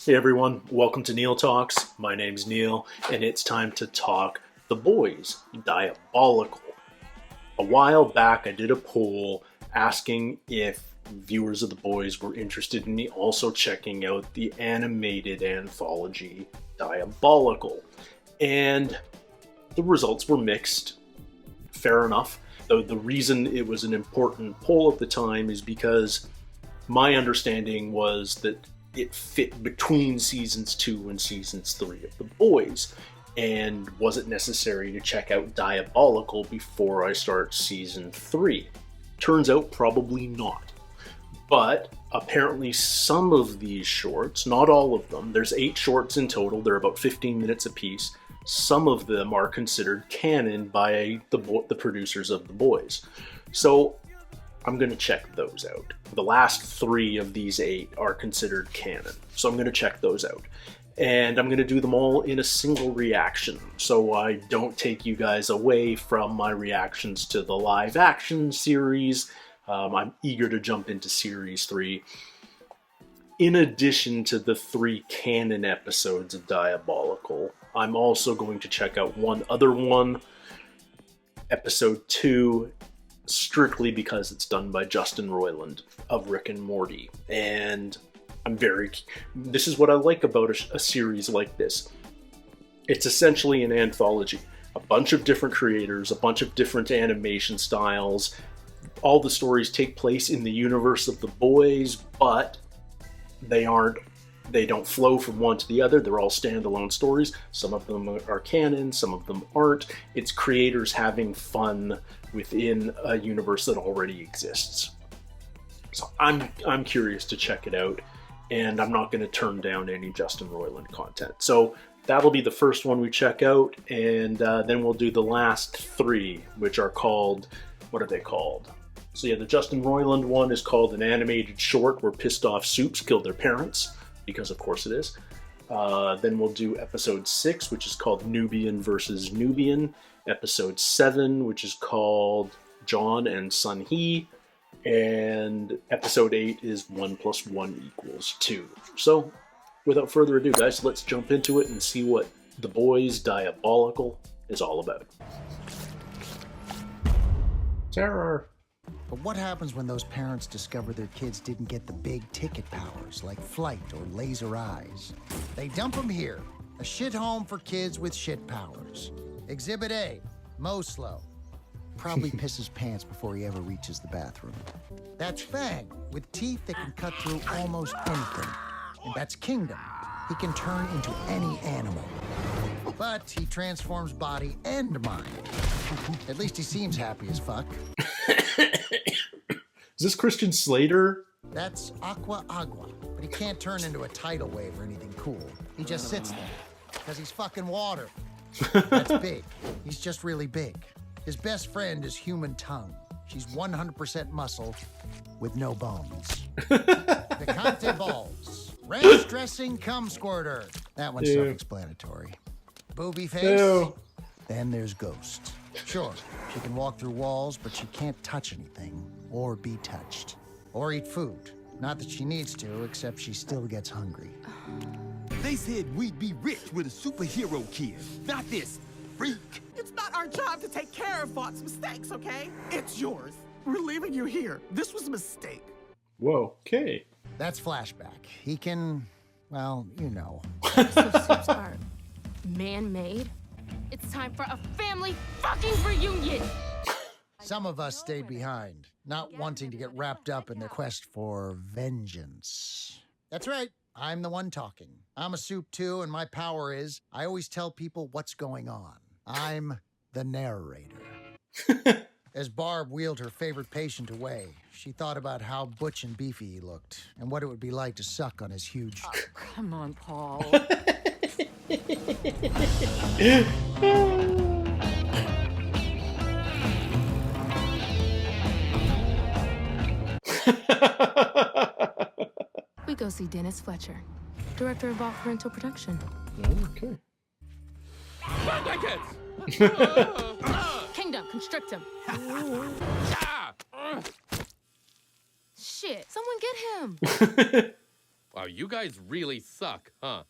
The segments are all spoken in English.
Hey everyone, welcome to Neil Talks. My name's Neil, and it's time to talk The Boys, Diabolical. A while back I did a poll asking if viewers of The Boys were interested in me also checking out the animated anthology Diabolical. And the results were mixed. Fair enough. Though the reason it was an important poll at the time is because my understanding was that it fit between seasons 2 and seasons 3 of The Boys, and was it necessary to check out Diabolical before I start season 3? Turns out probably not. But apparently some of these shorts, not all of them, there's 8 shorts in total, they're about 15 minutes apiece, some of them are considered canon by the producers of The Boys. So I'm going to check those out. The last 3 of these 8 are considered canon, so I'm going to check those out. And I'm going to do them all in a single reaction, so I don't take you guys away from my reactions to the live action series. I'm eager to jump into series 3. In addition to the 3 canon episodes of Diabolical, I'm also going to check out one other one, episode 2, strictly because it's done by Justin Roiland of Rick and Morty. And this is what I like about a series like this. It's essentially an anthology. A bunch of different creators, a bunch of different animation styles. All the stories take place in the universe of The Boys, but they don't flow from one to the other. They're all standalone stories. Some of them are canon, some of them aren't. It's creators having fun within a universe that already exists. So I'm curious to check it out, and I'm not going to turn down any Justin Roiland content. So that'll be the first one we check out, and then we'll do the last 3, which are called, what are they called? So yeah, the Justin Roiland one is called an animated short where pissed off SUPES killed their parents, because of course it is. Then we'll do episode 6, which is called Nubian versus Nubian. Episode 7, which is called John and Sun Hee. And episode 8 is 1 + 1 = 2. So, without further ado, guys, let's jump into it and see what The Boys Diabolical is all about. Terror. But what happens when those parents discover their kids didn't get the big ticket powers like flight or laser eyes? They dump them here, a shit home for kids with shit powers. Exhibit A, Mo Slow. Probably pisses pants before he ever reaches the bathroom. That's Fang, with teeth that can cut through almost anything. And that's Kingdom. He can turn into any animal. But he transforms body and mind. At least he seems happy as fuck. Is this Christian Slater? That's Aqua Agua, but he can't turn into a tidal wave or anything cool. He just sits there, because he's fucking water. That's big. He's just really big. His best friend is Human Tongue. She's 100% muscle with no bones. Picante balls. Ranch dressing cum squirter. That one's self-explanatory. Booby face. Ew. Then there's Ghost. Sure, she can walk through walls, but she can't touch anything, or be touched, or eat food. Not that she needs to, except she still gets hungry. They said we'd be rich with a superhero kid, not this freak. It's not our job to take care of Vaught's mistakes, okay? It's yours. We're leaving you here. This was a mistake. Whoa, okay. That's flashback. He can, well, you know. So SUPES are man-made? It's time for a family fucking reunion! Some of us stayed behind, not wanting to get wrapped up in the quest for vengeance. That's right, I'm the one talking. I'm a SUPE too, and my power is I always tell people what's going on. I'm the narrator. As Barb wheeled her favorite patient away, she thought about how butch and beefy he looked, and what it would be like to suck on his huge... Oh, come on, Paul. We go see Dennis Fletcher, director of Off Parental Production. Okay. Kingdom, constrict him. Shit, someone get him. Wow, you guys really suck, huh?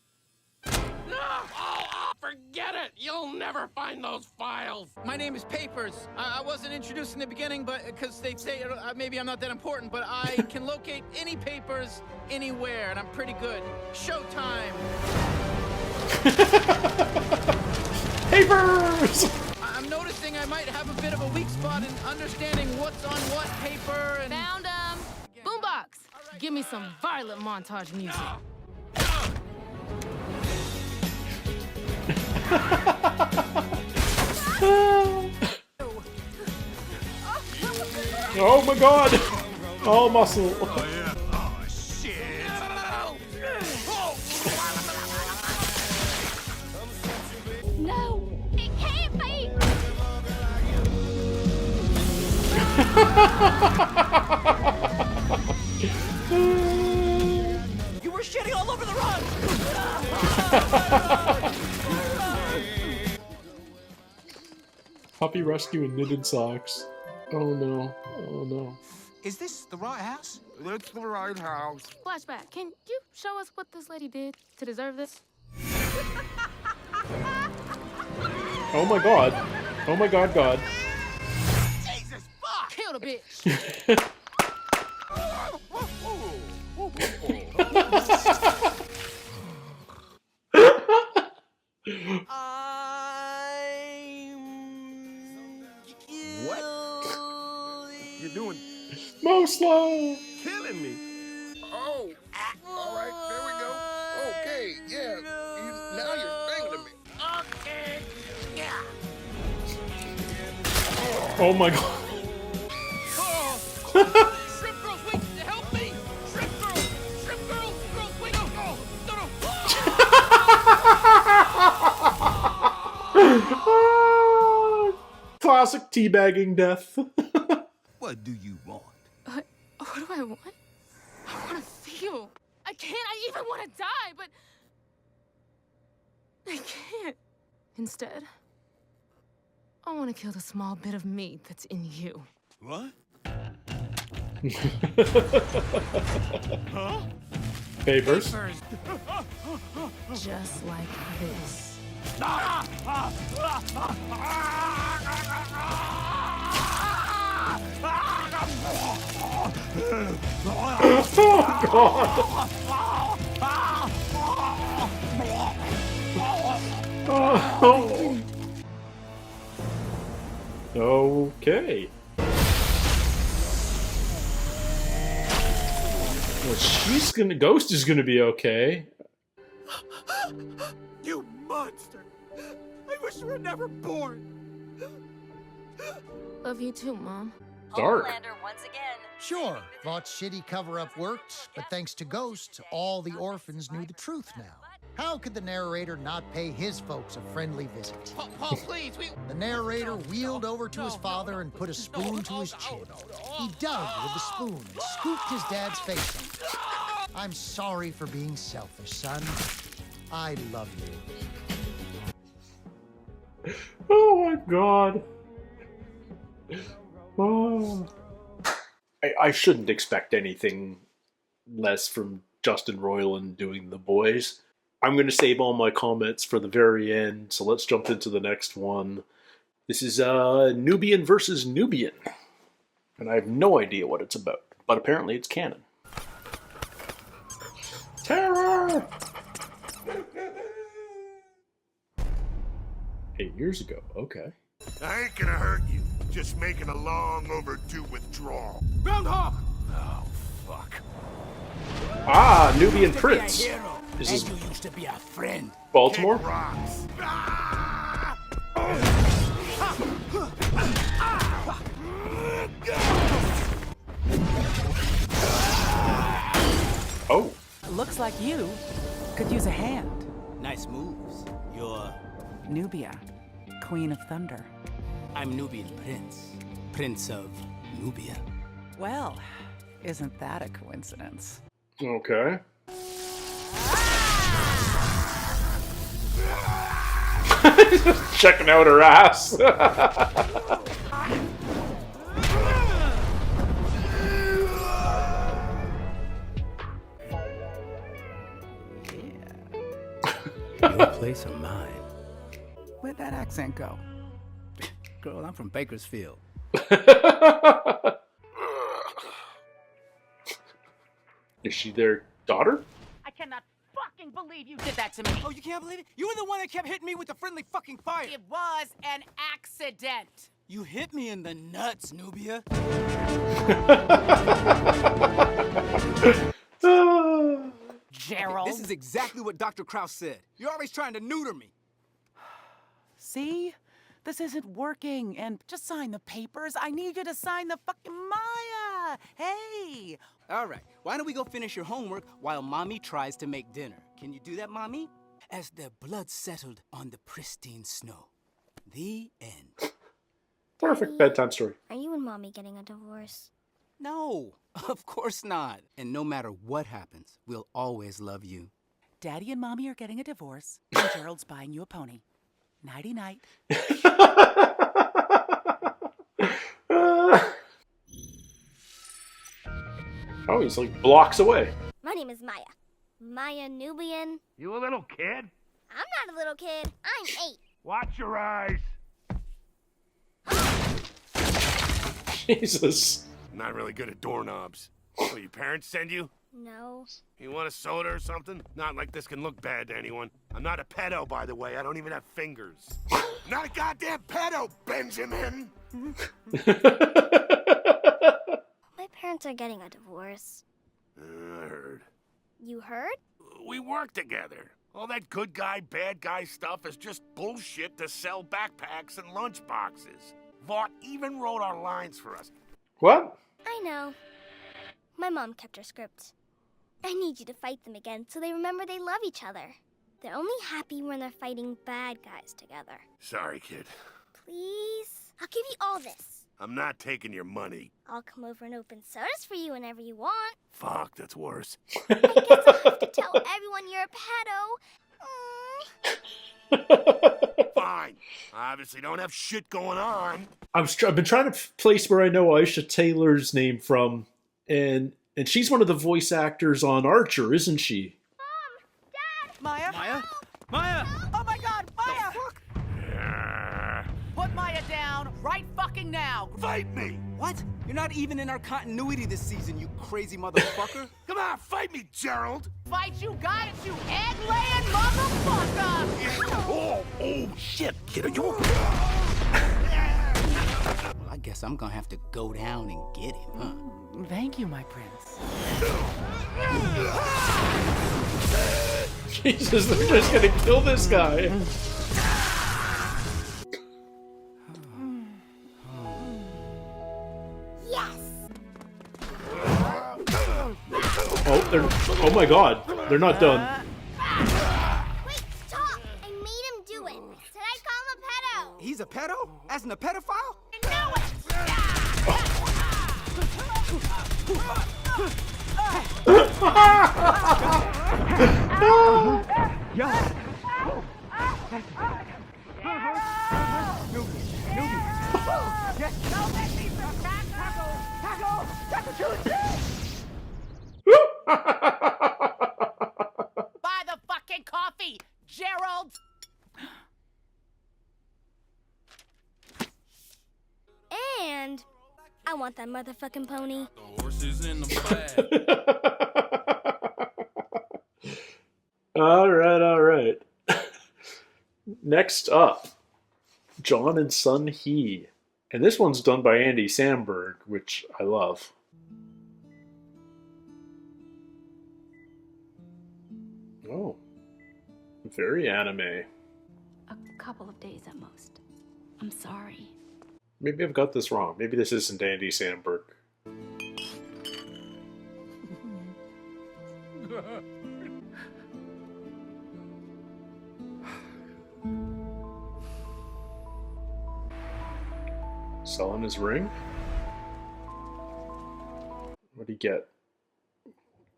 No! Oh, forget it! You'll never find those files! My name is Papers. I wasn't introduced in the beginning, but because they say maybe I'm not that important, but I can locate any papers anywhere, and I'm pretty good. Showtime! Papers! I'm noticing I might have a bit of a weak spot in understanding what's on what paper and... Found him! Boombox! Give me some violent montage music. Oh my god! All muscle. Oh, yeah. Oh, shit. No! It can't be! You were shitting all over the rug! Puppy rescue in knitted socks. Oh no. Oh no. Is this the right house? It's the right house. Flashback, can you show us what this lady did to deserve this? Oh my god. Oh my god, god. Jesus fuck! Kill the bitch! What? You're doing... Mo slow! killing me. Oh, all right, there we go. Okay, yeah. Now you're singing to me. Okay, yeah. Oh my god. Shrimp girls, wait! Help me! Shrimp girls! Shrimp girls! Girls, wait! No! Classic teabagging death. What do you want? What do I want? I want to feel. I even want to die, but I can't. Instead, I want to kill the small bit of me that's in you. What? Papers. Just like this. Oh. Okay. Well, Ghost is gonna be okay. You monster! I wish you were never born! Love you too, Mom. Dark. Homelander once again. Sure, Vaught's shitty cover-up worked, but thanks to Ghost, all the orphans knew the truth now. How could the narrator not pay his folks a friendly visit? Paul, please, we... The narrator wheeled over to his father and put a spoon to his chin. He dug with the spoon and scooped his dad's face up. I'm sorry for being selfish, son. I love you. Oh my god. Oh. I shouldn't expect anything less from Justin Roiland doing The Boys. I'm going to save all my comments for the very end, so let's jump into the next one. This is Nubian versus Nubian. And I have no idea what it's about, but apparently it's canon. Terror! 8 years ago, okay. I ain't gonna hurt you. Just making a long overdue withdrawal. Groundhog! Oh, fuck. Ah, Nubian Prince. This is You used to be a friend. Baltimore? Kick rocks. Oh. Looks like you could use a hand. Nice moves. You're... Nubia, Queen of Thunder. I'm Nubian Prince. Prince of Nubia. Well, isn't that a coincidence? Okay. Checking out her ass. Your place or mine? Where'd that accent go? Girl, I'm from Bakersfield. Is she their daughter? I cannot fucking believe you did that to me. Oh, you can't believe it? You were the one that kept hitting me with the friendly fucking fire. It was an accident. You hit me in the nuts, Nubia. Gerald. This is exactly what Dr. Krauss said. You're always trying to neuter me. See? This isn't working. And just sign the papers. I need you to sign the fucking Maya. Hey. All right, why don't we go finish your homework while Mommy tries to make dinner? Can you do that, Mommy? As their blood settled on the pristine snow. The end. Perfect bedtime story. Are you and Mommy getting a divorce? No, of course not. And no matter what happens, we'll always love you. Daddy and Mommy are getting a divorce, and Gerald's buying you a pony. Nighty-night. Oh, he's like blocks away. My name is Maya. Maya Nubian. You a little kid? I'm not a little kid. I'm 8. Watch your eyes. Jesus. I'm not really good at doorknobs. Will your parents send you? No. You want a soda or something? Not like this can look bad to anyone. I'm not a pedo, by the way. I don't even have fingers. Not a goddamn pedo, Benjamin! My parents are getting a divorce. I heard. You heard? We work together. All that good guy, bad guy stuff is just bullshit to sell backpacks and lunch boxes. Vought even wrote our lines for us. What? I know. My mom kept her script. I need you to fight them again so they remember they love each other. They're only happy when they're fighting bad guys together. Sorry, kid. Please? I'll give you all this. I'm not taking your money. I'll come over and open sodas for you whenever you want. Fuck, that's worse. I guess I'll have to tell everyone you're a pedo. Fine. Obviously don't have shit going on. I've been trying to place where I know Aisha Taylor's name from, and she's one of the voice actors on Archer, isn't she? Maya? Maya? Maya! Oh my god, Maya! Put Maya down right fucking now. Fight me! What? You're not even in our continuity this season, you crazy motherfucker. Come on, fight me, Gerald! Fight you got it, you egg-laying motherfucker! Oh, shit, kid, are you Well, I guess I'm gonna have to go down and get him, huh? Thank you, my prince. Jesus, they're just gonna kill this guy. Yes! Oh my god, they're not done. Wait, stop! I made him do it. Said I'd call him a pedo. He's a pedo? As in a pedophile? I know it! Buy the fucking coffee, Gerald! And I want that motherfucking pony. The horse is in the bag. All right. Next up, John and Sun Hee. And this one's done by Andy Samberg, which I love. Oh, very anime. A couple of days at most. I'm sorry. Maybe I've got this wrong. Maybe this isn't Andy Samberg. Selling his ring? What'd he get?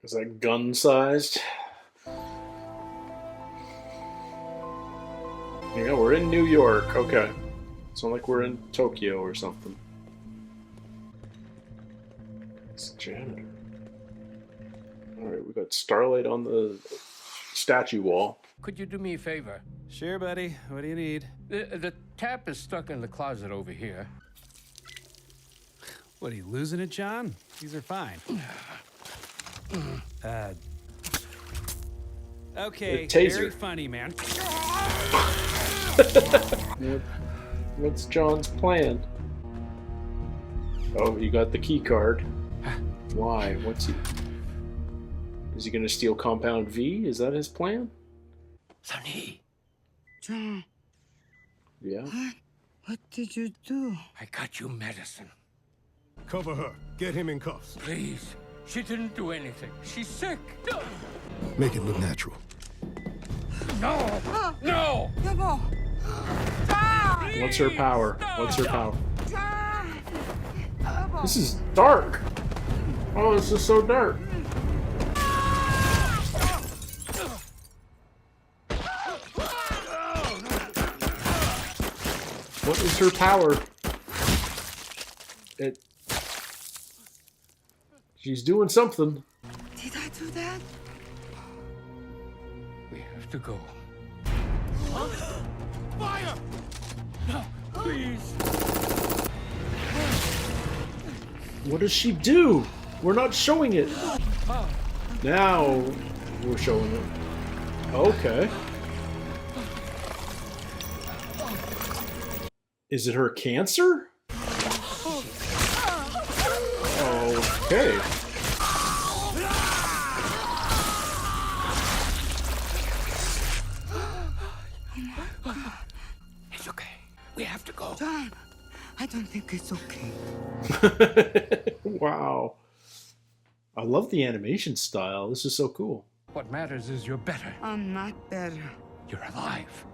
Is that gun-sized? Yeah, we're in New York. Okay. It's not like we're in Tokyo or something. It's a janitor. Alright, we got Starlight on the statue wall. could you do me a favor? Sure, buddy. What do you need? The tap is stuck in the closet over here. What, are you losing it, John? These are fine. Okay, very funny, man. What's John's plan? Oh, you got the key card. Why? What's he... Is he gonna steal Compound V? Is that his plan? Sun Hee. John. Yeah? What did you do? I got you medicine. Cover her. Get him in cuffs. Please. She didn't do anything. She's sick. No. Make it look natural. No! No! What's her power? What's her power? This is dark! Oh, this is so dark. What is her power? She's doing something. Did I do that? We have to go. Fire! No, please. What does she do? We're not showing it. Now we're showing it. Okay. Is it her cancer? Okay. It's okay. We have to go. John, I don't think it's okay. Wow. I love the animation style. This is so cool. What matters is you're better. I'm not better. You're alive.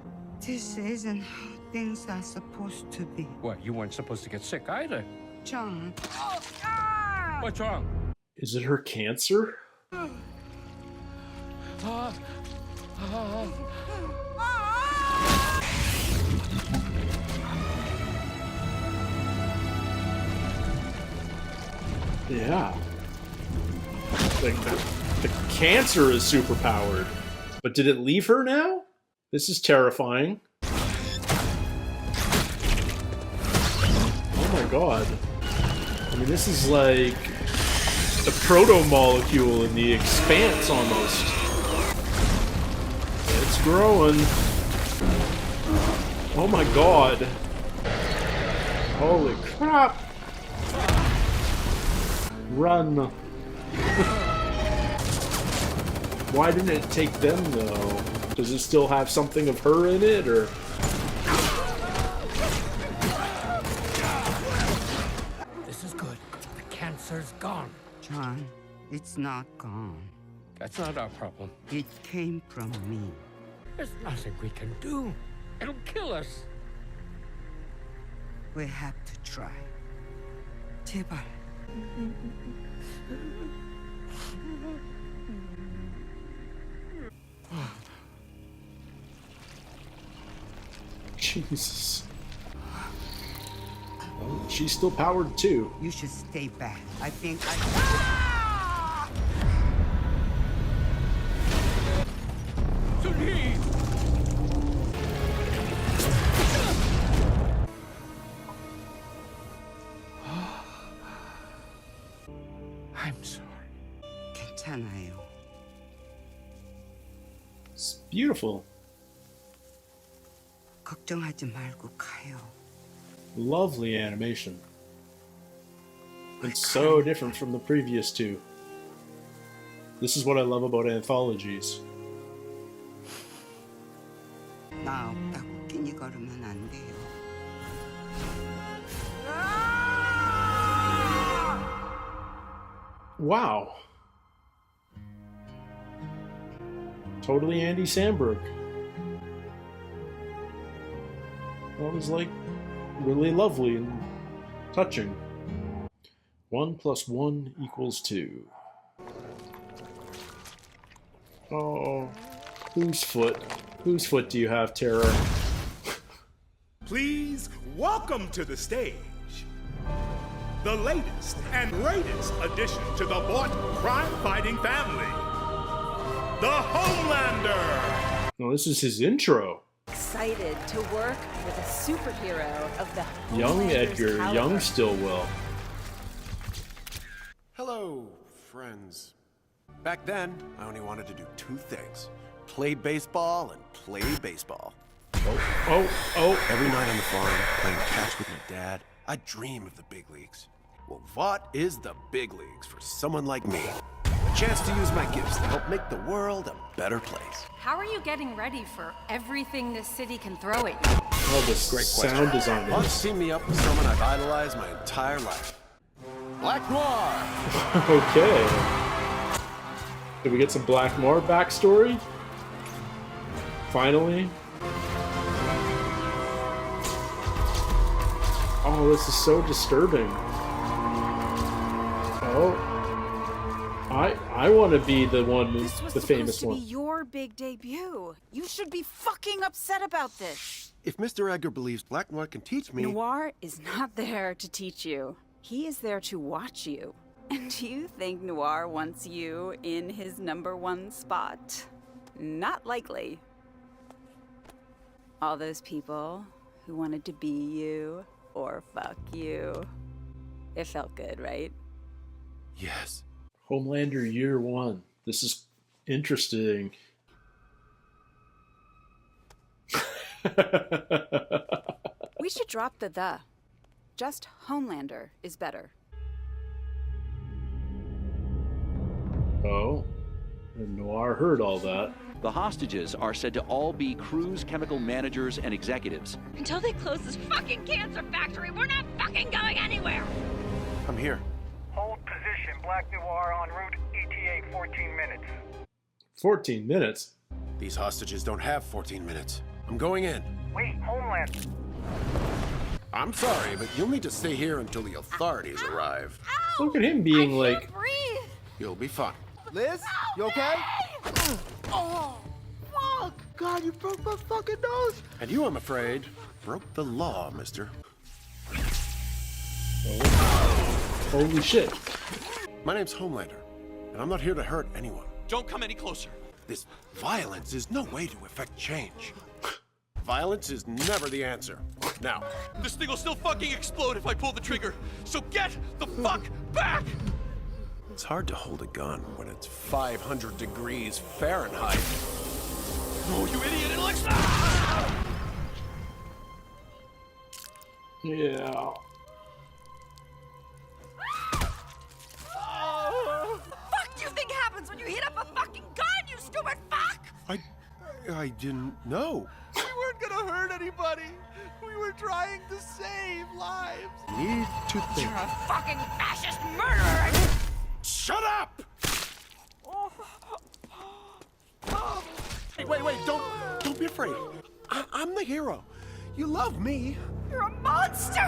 This isn't how things are supposed to be. What, you weren't supposed to get sick either. John. What's wrong? Is it her cancer? Yeah. The cancer is superpowered. But did it leave her now? This is terrifying. Oh my god. I mean, this is like a proto-molecule in the expanse almost. It's growing. Oh my god. Holy crap. Run. Why didn't it take them though? Does it still have something of her in it, or? This is good. The cancer's gone. John, it's not gone. That's not our problem. It came from me. There's nothing we can do. It'll kill us. We have to try. 제발. Jesus. Oh, she's still powered too. You should stay back. I think I... Sun Hee! I'm sorry. 괜찮아요. It's beautiful. 걱정하지 말고 가요. Lovely animation. It's so different from the previous two. This is what I love about anthologies. 나 없다고 끼니 걸으면 안 돼요. Wow. Totally Andy Samberg. That was like really lovely and touching. 1 + 1 = 2. Oh, whose foot? Whose foot do you have, Tara? Please welcome to the stage the latest and greatest addition to the Vought crime-fighting family, the Homelander! Well, this is his intro. Excited to work with a superhero of the Young Homelander's Edgar, caliber. young Stillwell. Hello, friends. Back then, I only wanted to do two things. Play baseball and play baseball. Oh. Every night on the farm, playing catch with my dad, I'd dream of the big leagues. Well, what is the big leagues for someone like me? A chance to use my gifts to help make the world a better place. How are you getting ready for everything this city can throw at you? Oh, this Great sound question. design Once is. team me up with someone I've idolized my entire life. Black Noir! Okay. Did we get some Black Noir backstory? Finally? Oh, this is so disturbing. Oh. I want to be the one, This was the famous supposed to one. be your big debut. You should be fucking upset about this. If Mr. Edgar believes Black Noir can teach me... Noir is not there to teach you. He is there to watch you. And do you think Noir wants you in his #1 spot? Not likely. All those people who wanted to be you or fuck you. It felt good, right? Yes. Homelander Year 1. This is interesting. We should drop the. Just Homelander is better. Oh. And Noir heard all that. The hostages are said to all be Crew's chemical managers and executives. Until they close this fucking cancer factory, we're not fucking going anywhere! I'm here. Hold position, Black Noir en route, ETA 14 minutes. 14 minutes? These hostages don't have 14 minutes. I'm going in. Wait, Homelander. I'm sorry, but you'll need to stay here until the authorities arrive. Look at him being like... You'll be fine. Liz, you okay? Oh, fuck! God, you broke my fucking nose! And you, I'm afraid, broke the law, mister. Holy shit. My name's Homelander, and I'm not here to hurt anyone. Don't come any closer. This violence is no way to effect change. Violence is never the answer. Now, This thing will still fucking explode if I pull the trigger. So get the fuck back! it's hard to hold a gun when it's 500 degrees Fahrenheit. Oh, you idiot! It'll explode! Yeah. Fuck do you think happens when you heat up a fucking gun, you stupid fuck? I didn't know. We weren't gonna hurt anybody. We were trying to save lives. Need to think. You're a fucking fascist murderer! Shut up! Hey, wait, don't be afraid. I'm the hero. You love me. You're a monster!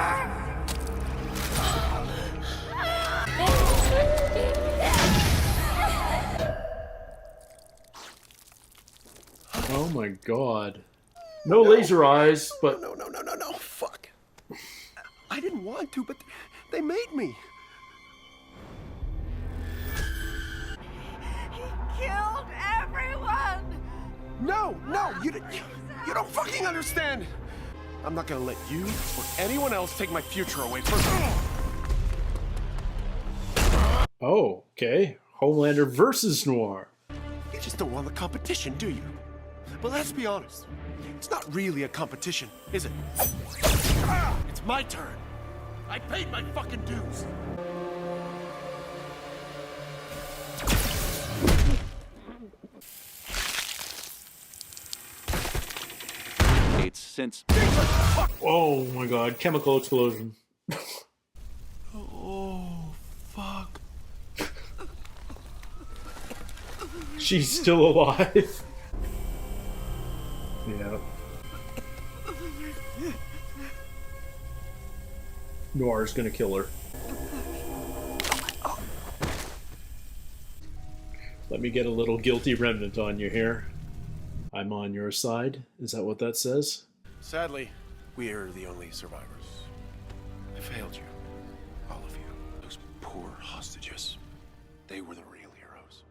Oh my god. No laser eyes, but... No, fuck. I didn't want to, but they made me. Killed everyone! No, you don't fucking understand. I'm not gonna let you or anyone else take my future away from me. Oh, okay. Homelander versus Noir. You just don't want the competition, do you? But let's be honest. It's not really a competition, is it? It's my turn. I paid my fucking dues. It's since... Oh my god, chemical explosion. Oh, fuck. She's still alive. Yeah. Noir's gonna kill her. Let me get a little guilty remnant on you here. I'm on your side. Is that what that says? Sadly, we're the only survivors. I failed you. All of you. Those poor hostages. They were the real heroes.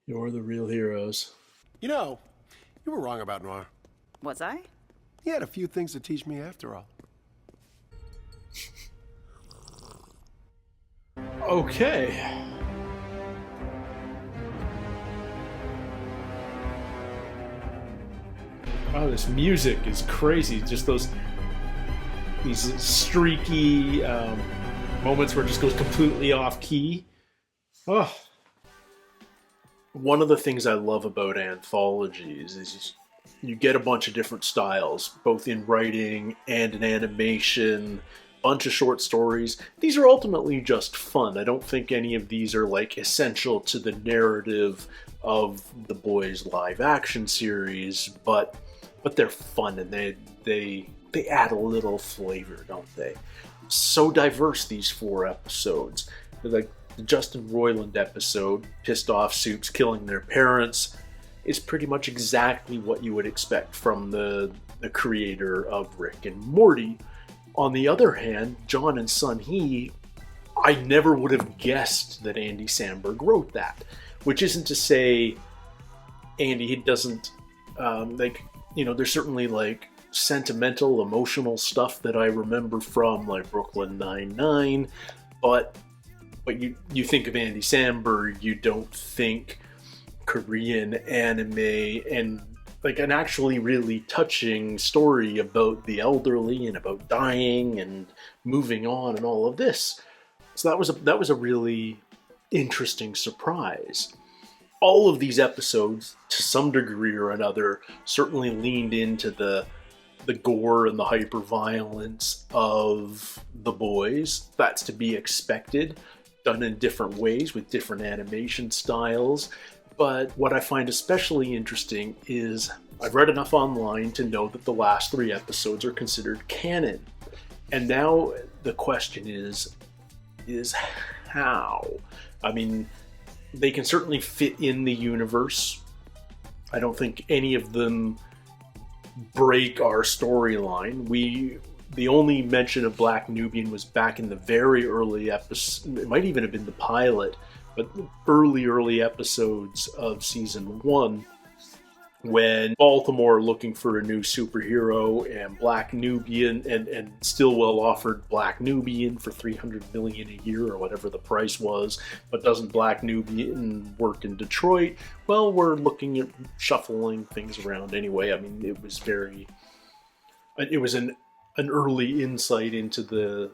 You're the real heroes. You know, You were wrong about Noir. Was I? He had a few things to teach me after all. Okay. Oh, this music is crazy. Just these streaky moments where it just goes completely off key. Oh. One of the things I love about anthologies is you get a bunch of different styles, both in writing and in animation, bunch of short stories. These are ultimately just fun. I don't think any of these are like essential to the narrative of the Boys live action series, but they're fun and they add a little flavor, don't they? So diverse, these 4 episodes. They're like the Justin Roiland episode, pissed off Supes killing their parents, is pretty much exactly what you would expect from the creator of Rick and Morty. On the other hand, John and Sun Hee, I never would have guessed that Andy Samberg wrote that. Which isn't to say Andy doesn't, there's certainly like sentimental, emotional stuff that I remember from like Brooklyn Nine-Nine, but you think of Andy Samberg, you don't think Korean anime and like an actually really touching story about the elderly and about dying and moving on and all of this. So that was a really interesting surprise. All of these episodes, to some degree or another, certainly leaned into the gore and the hyper-violence of the Boys. That's to be expected, done in different ways with different animation styles. But what I find especially interesting is I've read enough online to know that the last 3 episodes are considered canon. And now the question is how? I mean, they can certainly fit in the universe. I don't think any of them break our storyline. The only mention of Black Nubian was back in the very early episode. It might even have been the pilot, but early episodes of season 1, when Baltimore looking for a new superhero and Black Nubian and Stillwell offered Black Nubian for $300 million a year or whatever the price was, but doesn't Black Nubian work in Detroit? Well, we're looking at shuffling things around anyway. I mean, it was an early insight into the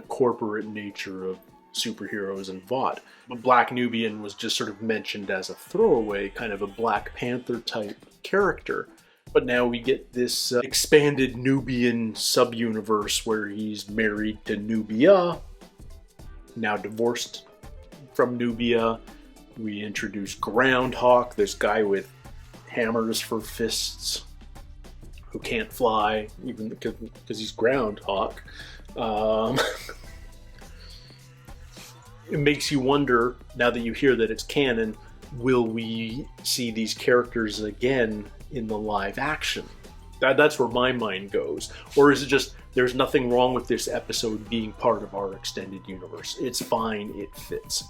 corporate nature of superheroes and Vought. But Black Nubian was just sort of mentioned as a throwaway, kind of a Black Panther type character. But now we get this expanded Nubian sub-universe where he's married to Nubia, now divorced from Nubia. We introduce Groundhawk, this guy with hammers for fists who can't fly, even because he's Groundhawk. It makes you wonder, now that you hear that it's canon, will we see these characters again in the live action? That's where my mind goes. Or is it just, there's nothing wrong with this episode being part of our extended universe? It's fine, it fits.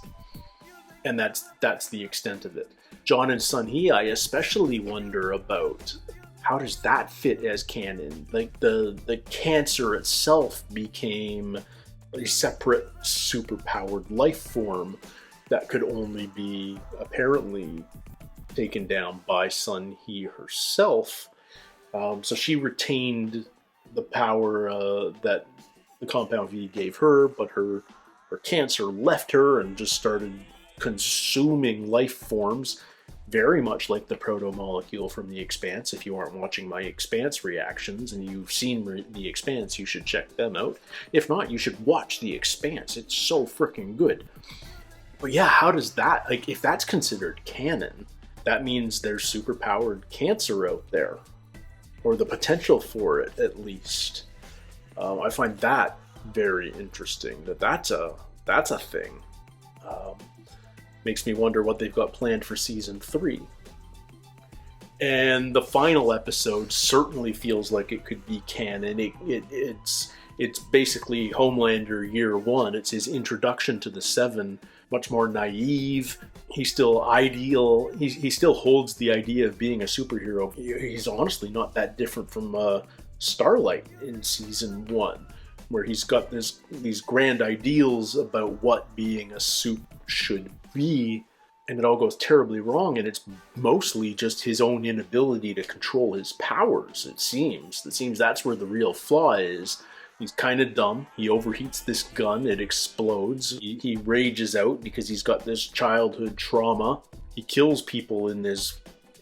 And that's the extent of it. John and Sun Hee, I especially wonder about, how does that fit as canon? Like the cancer itself became a separate superpowered life form that could only be apparently taken down by Sun Hee herself. So she retained the power that the Compound V gave her, but her cancer left her and just started consuming life forms, very much like the proto-molecule from The Expanse. If you aren't watching my Expanse reactions and you've seen The Expanse, you should check them out. If not, you should watch The Expanse. It's so freaking good. But yeah, how does that, like, if that's considered canon, that means there's superpowered cancer out there, or the potential for it, at least. I find that very interesting, that's a thing. Makes me wonder what they've got planned for season 3. And the final episode certainly feels like it could be canon. It's basically Homelander year 1. It's his introduction to the Seven, much more naive, he's still ideal. He still holds the idea of being a superhero. He's honestly not that different from Starlight in season 1, where he's got these grand ideals about what being a supe should be, and it all goes terribly wrong, and it's mostly just his own inability to control his powers, it seems. It seems that's where the real flaw is. He's kind of dumb. He overheats this gun. It explodes. He rages out because he's got this childhood trauma. He kills people in this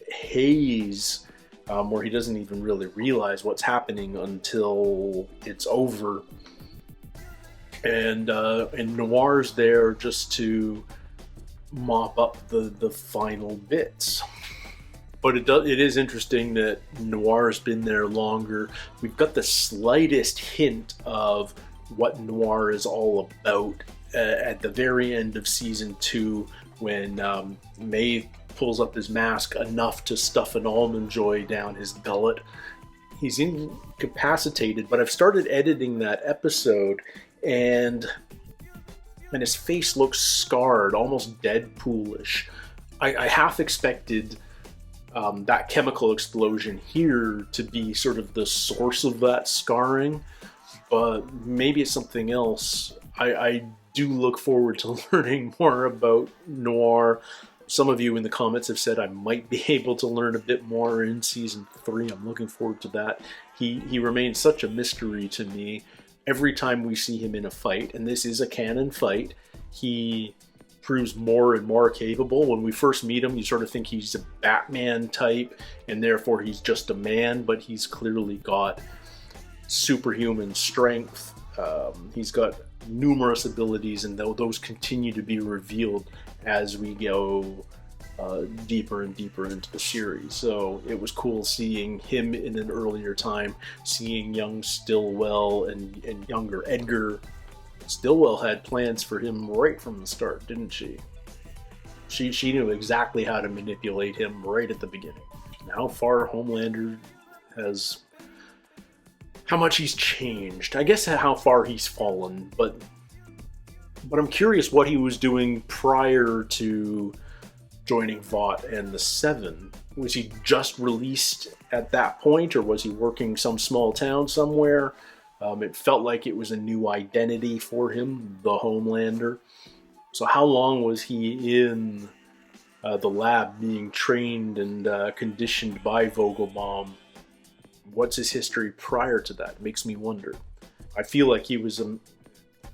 haze where he doesn't even really realize what's happening until it's over. And Noir's there just to mop up the final bits. But it is interesting that Noir's been there longer. We've got the slightest hint of what Noir is all about at the very end of season 2, when Maeve pulls up his mask enough to stuff an almond joy down his gullet. He's incapacitated, but I've started editing that episode, and his face looks scarred, almost Deadpoolish. I half expected that chemical explosion here to be sort of the source of that scarring, but maybe it's something else. I do look forward to learning more about Noir. Some of you in the comments have said I might be able to learn a bit more in season 3. I'm looking forward to that. He remains such a mystery to me. Every time we see him in a fight, and this is a canon fight, he proves more and more capable. When we first meet him, you sort of think he's a Batman type, and therefore he's just a man, but he's clearly got superhuman strength. He's got numerous abilities, and those continue to be revealed as we go deeper and deeper into the series. So it was cool seeing him in an earlier time, seeing young Stillwell and younger Edgar. Stillwell had plans for him right from the start, didn't she? She knew exactly how to manipulate him right at the beginning. And how far Homelander has... how much he's changed. I guess how far he's fallen, but I'm curious what he was doing prior to joining Vought and the Seven. Was he just released at that point, or was he working some small town somewhere? It felt like it was a new identity for him, the Homelander. So how long was he in the lab being trained and conditioned by Vogelbaum? What's his history prior to that? It makes me wonder. I feel like he was,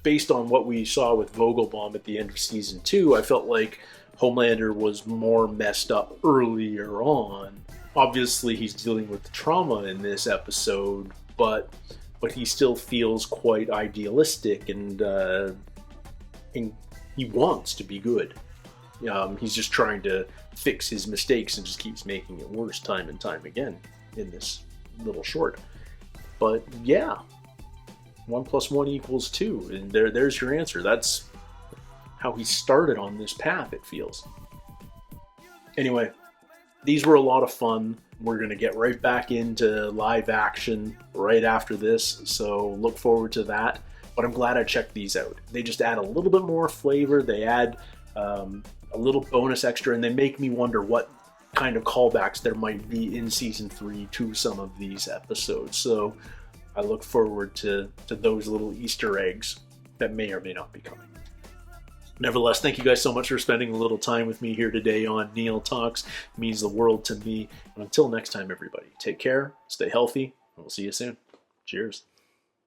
based on what we saw with Vogelbaum at the end of season 2, I felt like Homelander was more messed up earlier on. Obviously, he's dealing with trauma in this episode, but he still feels quite idealistic, and he wants to be good. He's just trying to fix his mistakes and just keeps making it worse time and time again in this little short. But yeah, 1 + 1 = 2, and there's your answer. That's how he started on this path, it feels. Anyway, these were a lot of fun. We're going to get right back into live action right after this, so look forward to that. But I'm glad I checked these out. They just add a little bit more flavor. They add a little bonus extra, and they make me wonder what kind of callbacks there might be in season 3 to some of these episodes. So I look forward to those little Easter eggs that may or may not be coming. Nevertheless, thank you guys so much for spending a little time with me here today on Neil Talks. It means the world to me. And until next time, everybody, take care, stay healthy, and we'll see you soon. Cheers.